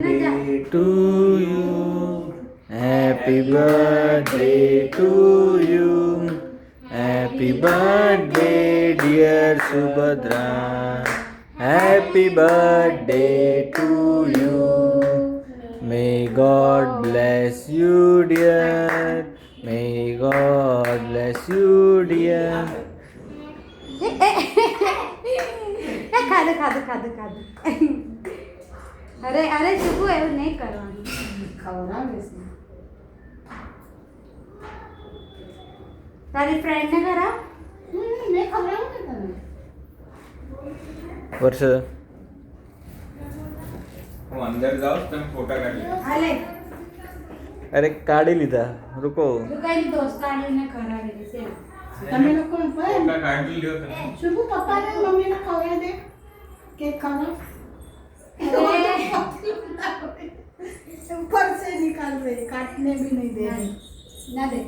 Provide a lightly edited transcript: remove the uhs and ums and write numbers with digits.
birthday to you. Happy birthday to you. Happy birthday, dear Subhadra. Happy birthday to you. May God bless you, dear. May God bless you, dear. ખાધું ખાધું ખાધું ખાધું અરે અરે શુભુ એવું નહીં કરવાનું ખવડાવીશ તારી ફ્રેન્ડને કરાવ મેં ખવડાવું ને તને વર્ષ હું અંદર જાઉં તમે ફોટા કાઢી લો. હાલે અરે કાઢી લીધા રૂકો તું કઈ દોસ્તારીને કરાવી દેશે તમે લોકો ફોટા કાઢી લ્યો તમે. શુભુ પપ્પાને મમ્મીને ખવડાવી દે કેક ખાવા ऊपर से निकाल रहे काटने भी नहीं दे रहे ના દે